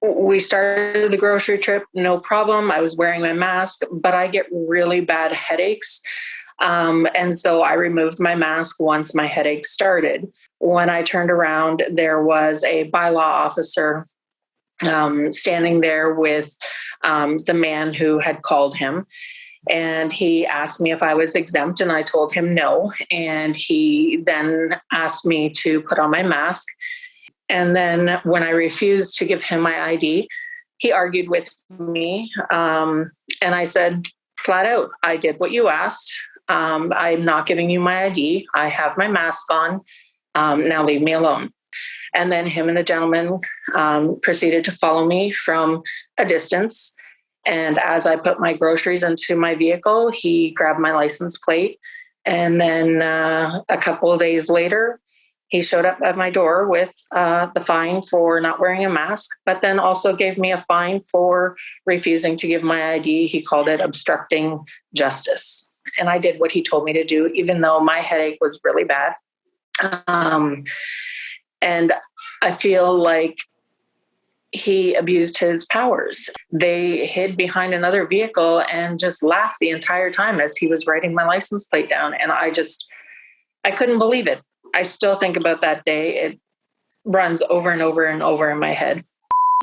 We started the grocery trip, no problem. I was wearing my mask, but I get really bad headaches. And so I removed my mask once my headache started. When I turned around, there was a bylaw officer standing there with the man who had called him. And he asked me if I was exempt, and I told him no. And he then asked me to put on my mask. And then when I refused to give him my ID, he argued with me. And I said flat out, I did what you asked. I'm not giving you my ID. I have my mask on. Now leave me alone. And then him and the gentleman proceeded to follow me from a distance. And as I put my groceries into my vehicle, he grabbed my license plate. And then a couple of days later, he showed up at my door with the fine for not wearing a mask, but then also gave me a fine for refusing to give my ID. He called it obstructing justice. And I did what he told me to do, even though my headache was really bad. And I feel like he abused his powers. They hid behind another vehicle and just laughed the entire time as he was writing my license plate down. And I couldn't believe it. I still think about that day. It runs over and over and over in my head.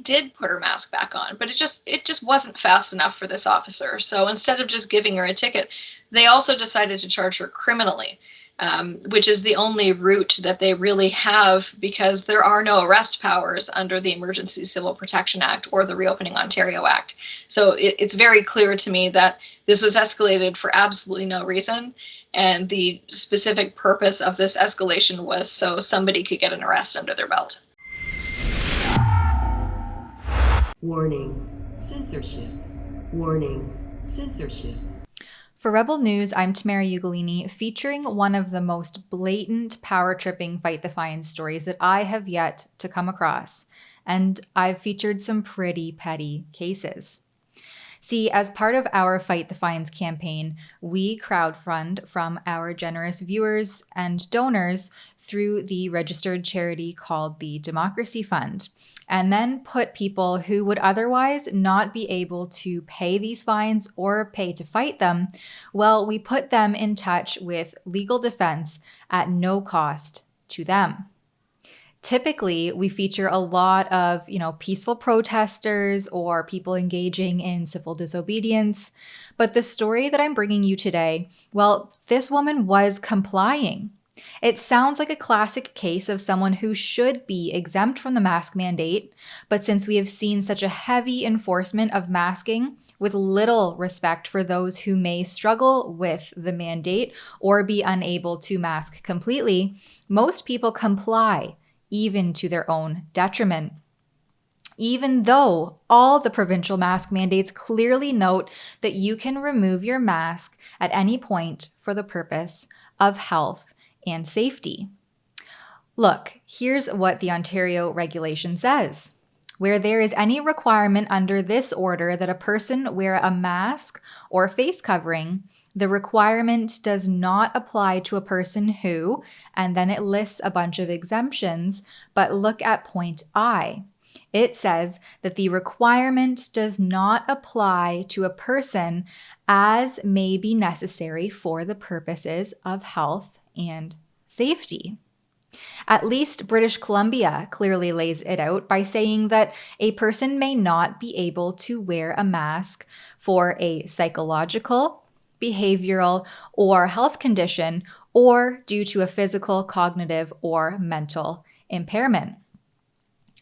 Did put her mask back on, but it just wasn't fast enough for this officer. So instead of just giving her a ticket, they also decided to charge her criminally, which is the only route that they really have, because there are no arrest powers under the Emergency Civil Protection Act or the Reopening Ontario Act. So it's very clear to me that this was escalated for absolutely no reason. And the specific purpose of this escalation was so somebody could get an arrest under their belt. Warning, censorship. Warning, censorship. For Rebel News, I'm Tamara Ugolini, featuring one of the most blatant power-tripping Fight the Fines stories that I have yet to come across. And I've featured some pretty petty cases. See, as part of our Fight the Fines campaign, we crowdfund from our generous viewers and donors through the registered charity called the Democracy Fund, and then put people who would otherwise not be able to pay these fines or pay to fight them, well, we put them in touch with legal defense at no cost to them. Typically, we feature a lot of, peaceful protesters or people engaging in civil disobedience. But the story that I'm bringing you today, well, this woman was complying. It sounds like a classic case of someone who should be exempt from the mask mandate, but since we have seen such a heavy enforcement of masking with little respect for those who may struggle with the mandate or be unable to mask completely, most people comply, even to their own detriment. Even though all the provincial mask mandates clearly note that you can remove your mask at any point for the purpose of health and safety. Look, here's what the Ontario regulation says. Where there is any requirement under this order that a person wear a mask or face covering, the requirement does not apply to a person who, and then it lists a bunch of exemptions, but look at point I. It says that the requirement does not apply to a person as may be necessary for the purposes of health and safety. At least British Columbia clearly lays it out by saying that a person may not be able to wear a mask for a psychological, behavioral, or health condition, or due to a physical, cognitive, or mental impairment.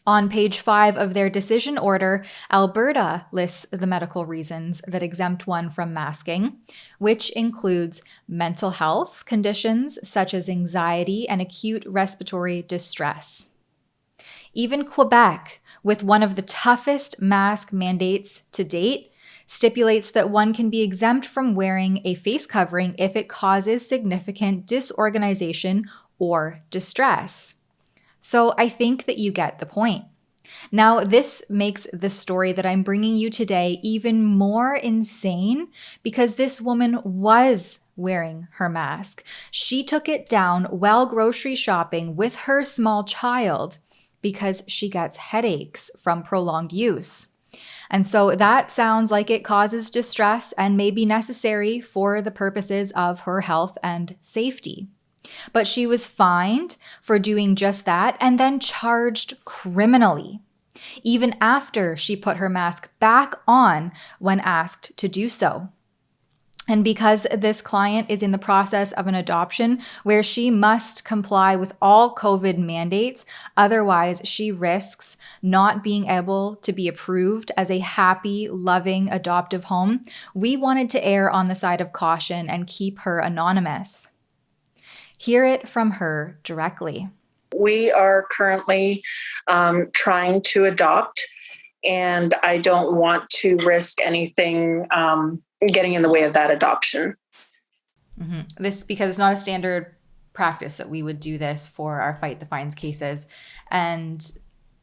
On page 5 of their decision order, Alberta lists the medical reasons that exempt one from masking, which includes mental health conditions such as anxiety and acute respiratory distress. Even Quebec, with one of the toughest mask mandates to date, stipulates that one can be exempt from wearing a face covering if it causes significant disorganization or distress. So I think that you get the point. Now, this makes the story that I'm bringing you today even more insane because this woman was wearing her mask. She took it down while grocery shopping with her small child because she gets headaches from prolonged use. And so that sounds like it causes distress and may be necessary for the purposes of her health and safety. But she was fined for doing just that and then charged criminally, even after she put her mask back on when asked to do so. And because this client is in the process of an adoption where she must comply with all COVID mandates, otherwise she risks not being able to be approved as a happy, loving adoptive home, we wanted to err on the side of caution and keep her anonymous. Hear it from her directly. We are currently trying to adopt, and I don't want to risk anything getting in the way of that adoption. Mm-hmm. This because it's not a standard practice that we would do this for our Fight the Fines cases. And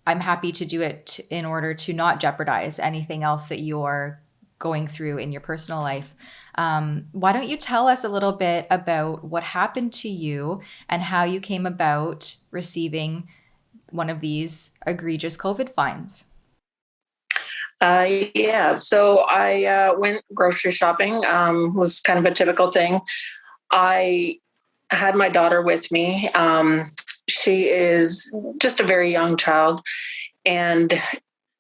I'm happy to do it in order to not jeopardize anything else that you're going through in your personal life. Why don't you tell us a little bit about what happened to you and how you came about receiving one of these egregious COVID fines? So I went grocery shopping, was kind of a typical thing. I had my daughter with me. She is just a very young child, and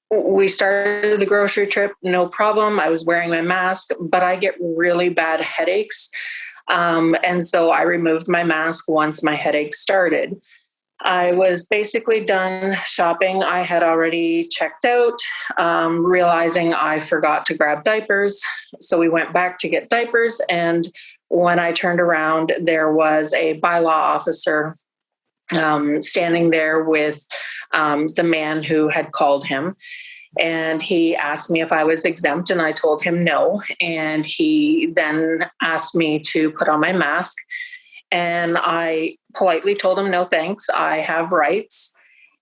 we started the grocery trip, no problem. I was wearing my mask, but I get really bad headaches. And so I removed my mask once my headaches started. I was basically done shopping. I had already checked out, realizing I forgot to grab diapers. So we went back to get diapers. And when I turned around, there was a bylaw officer standing there with the man who had called him. And he asked me if I was exempt, and I told him no. And he then asked me to put on my mask. And I politely told him, no, thanks. I have rights.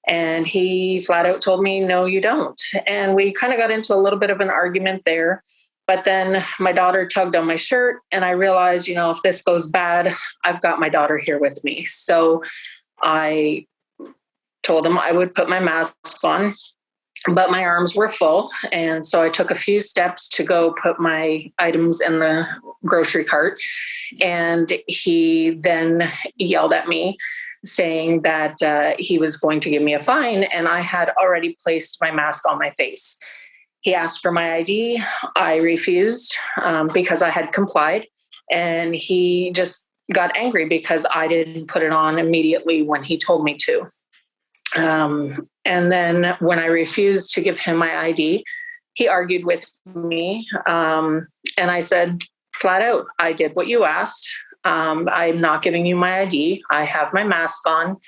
And he flat out told me, no, you don't. And we kind of got into a little bit of an argument there. But then my daughter tugged on my shirt, and I realized, if this goes bad, I've got my daughter here with me. So I told him I would put my mask on, but my arms were full. And so I took a few steps to go put my items in the grocery cart. And he then yelled at me saying that he was going to give me a fine. And I had already placed my mask on my face. He asked for my ID. I refused because I had complied. And he just got angry because I didn't put it on immediately when he told me to. And then when I refused to give him my ID, he argued with me. And I said flat out, I did what you asked. I'm not giving you my ID. I have my mask on.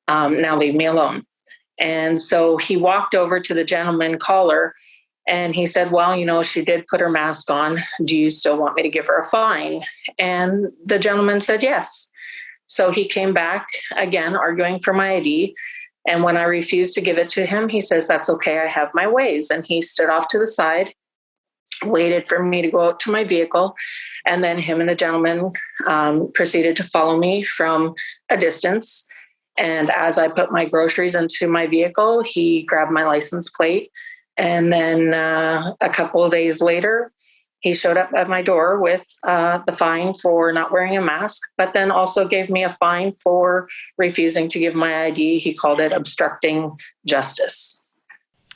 Now leave me alone. And so he walked over to the gentleman caller and he said, well, she did put her mask on. Do you still want me to give her a fine? And the gentleman said yes. So he came back again, arguing for my ID. And when I refused to give it to him, he says, that's okay, I have my ways. And he stood off to the side, waited for me to go out to my vehicle. And then him and the gentleman proceeded to follow me from a distance. And as I put my groceries into my vehicle, he grabbed my license plate. And then a couple of days later, he showed up at my door with the fine for not wearing a mask, but then also gave me a fine for refusing to give my ID. He called it obstructing justice.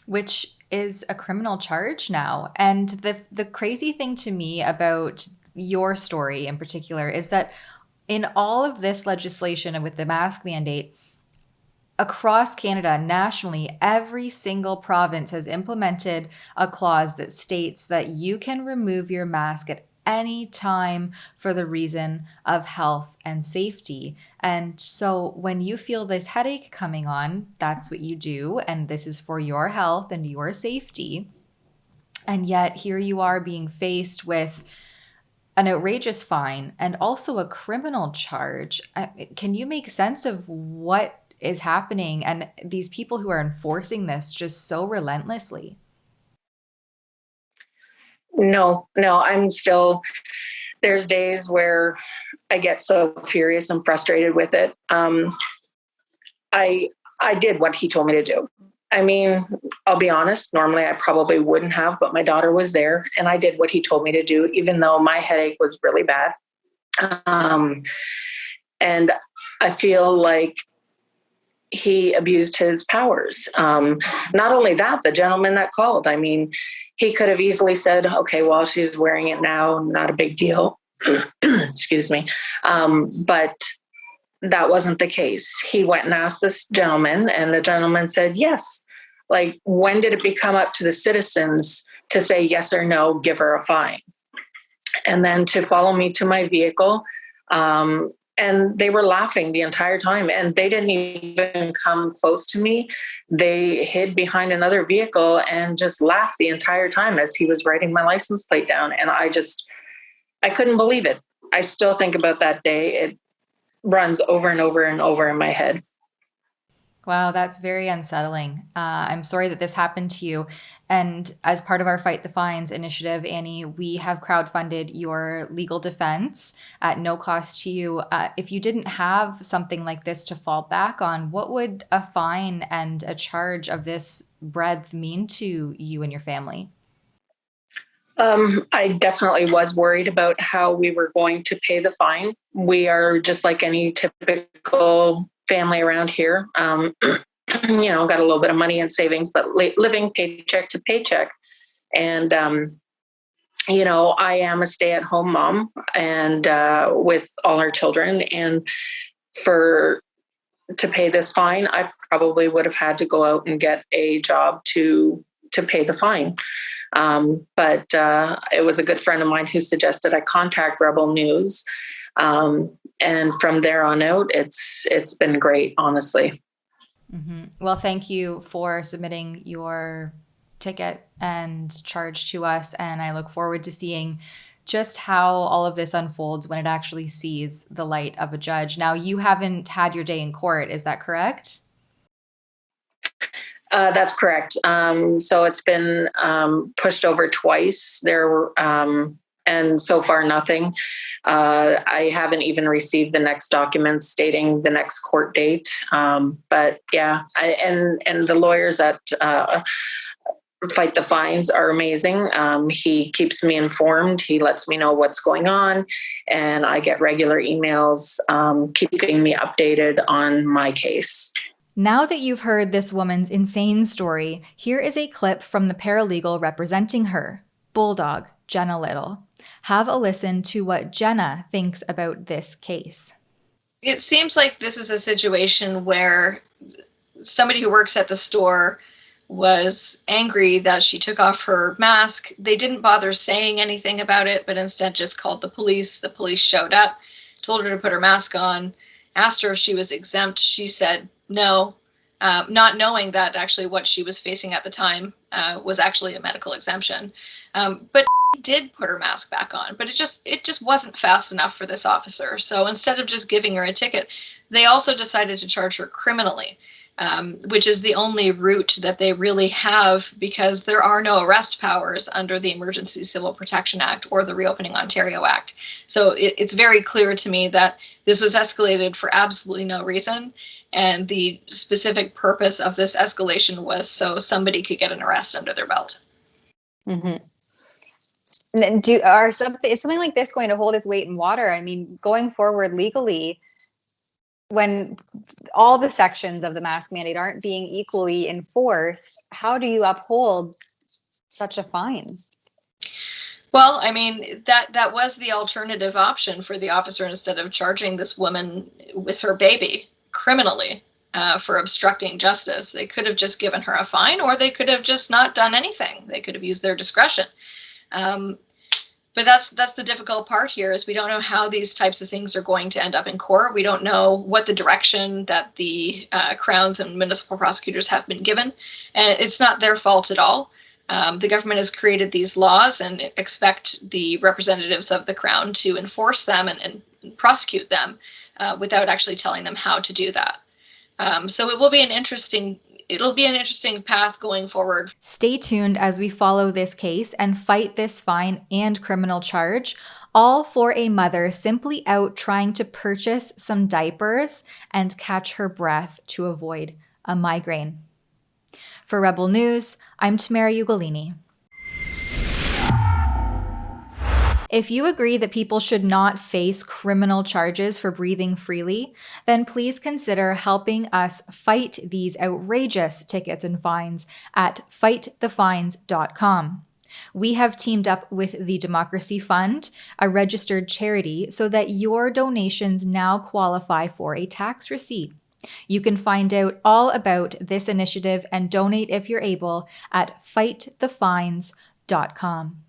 Which is a criminal charge now. And the crazy thing to me about your story in particular is that in all of this legislation and with the mask mandate, across Canada, nationally, every single province has implemented a clause that states that you can remove your mask at any time for the reason of health and safety. And so when you feel this headache coming on, that's what you do. And this is for your health and your safety. And yet here you are being faced with an outrageous fine and also a criminal charge. Can you make sense of what is happening and these people who are enforcing this just so relentlessly? No, there's days where I get so furious and frustrated with it. I I did what he told me to do. I mean, I'll be honest, normally I probably wouldn't have, but my daughter was there and I did what he told me to do, even though my headache was really bad. And I feel like he abused his powers. Not only that, the gentleman that called, I mean, he could have easily said, okay, well, she's wearing it now, not a big deal. Excuse me. But that wasn't the case. He went and asked this gentleman, and the gentleman said, yes. Like, when did it become up to the citizens to say yes or no, give her a fine? And then to follow me to my vehicle. And they were laughing the entire time, and they didn't even come close to me. They hid behind another vehicle and just laughed the entire time as he was writing my license plate down. And I couldn't believe it. I still think about that day. It runs over and over and over in my head. Wow, that's very unsettling. I'm sorry that this happened to you. And as part of our Fight the Fines initiative, Annie, we have crowdfunded your legal defense at no cost to you. If you didn't have something like this to fall back on, what would a fine and a charge of this breadth mean to you and your family? I definitely was worried about how we were going to pay the fine. We are just like any typical family around here. Got a little bit of money in savings, but living paycheck to paycheck. And, I am a stay-at-home mom and with all our children. And to pay this fine, I probably would have had to go out and get a job to pay the fine. But it was a good friend of mine who suggested I contact Rebel News. And from there on out, it's been great, honestly. Mm-hmm. Well, thank you for submitting your ticket and charge to us. And I look forward to seeing just how all of this unfolds when it actually sees the light of a judge. Now, you haven't had your day in court. Is that correct? That's correct. So it's been pushed over twice. And so far, nothing. I haven't even received the next documents stating the next court date. But yeah, and the lawyers at Fight the Fines are amazing. He keeps me informed. He lets me know what's going on, and I get regular emails keeping me updated on my case. Now that you've heard this woman's insane story, here is a clip from the paralegal representing her, Bulldog Jenna Little. Have a listen to what Jenna thinks about this case. It seems like this is a situation where somebody who works at the store was angry that she took off her mask. They didn't bother saying anything about it, but instead just called the police. The police showed up, told her to put her mask on, asked her if she was exempt. She said no, not knowing that actually what she was facing at the time was actually a medical exemption. But did put her mask back on, but it just wasn't fast enough for this officer. So instead of just giving her a ticket, they also decided to charge her criminally, which is the only route that they really have, because there are no arrest powers under the Emergency Civil Protection Act or the Reopening Ontario Act. So it's very clear to me that this was escalated for absolutely no reason. And the specific purpose of this escalation was so somebody could get an arrest under their belt. Mm-hmm. Is something like this going to hold its weight in water? I mean, going forward legally, when all the sections of the mask mandate aren't being equally enforced, how do you uphold such a fine? Well, I mean, that was the alternative option for the officer. Instead of charging this woman with her baby criminally for obstructing justice, they could have just given her a fine, or they could have just not done anything. They could have used their discretion. But that's the difficult part here, is we don't know how these types of things are going to end up in court. We don't know what the direction that the Crowns and municipal prosecutors have been given. And it's not their fault at all. The government has created these laws and expect the representatives of the Crown to enforce them and prosecute them without actually telling them how to do that. So it'll be an interesting path going forward. Stay tuned as we follow this case and fight this fine and criminal charge, all for a mother simply out trying to purchase some diapers and catch her breath to avoid a migraine. For Rebel News, I'm Tamara Ugolini. If you agree that people should not face criminal charges for breathing freely, then please consider helping us fight these outrageous tickets and fines at fightthefines.com. We have teamed up with the Democracy Fund, a registered charity, so that your donations now qualify for a tax receipt. You can find out all about this initiative and donate if you're able at fightthefines.com.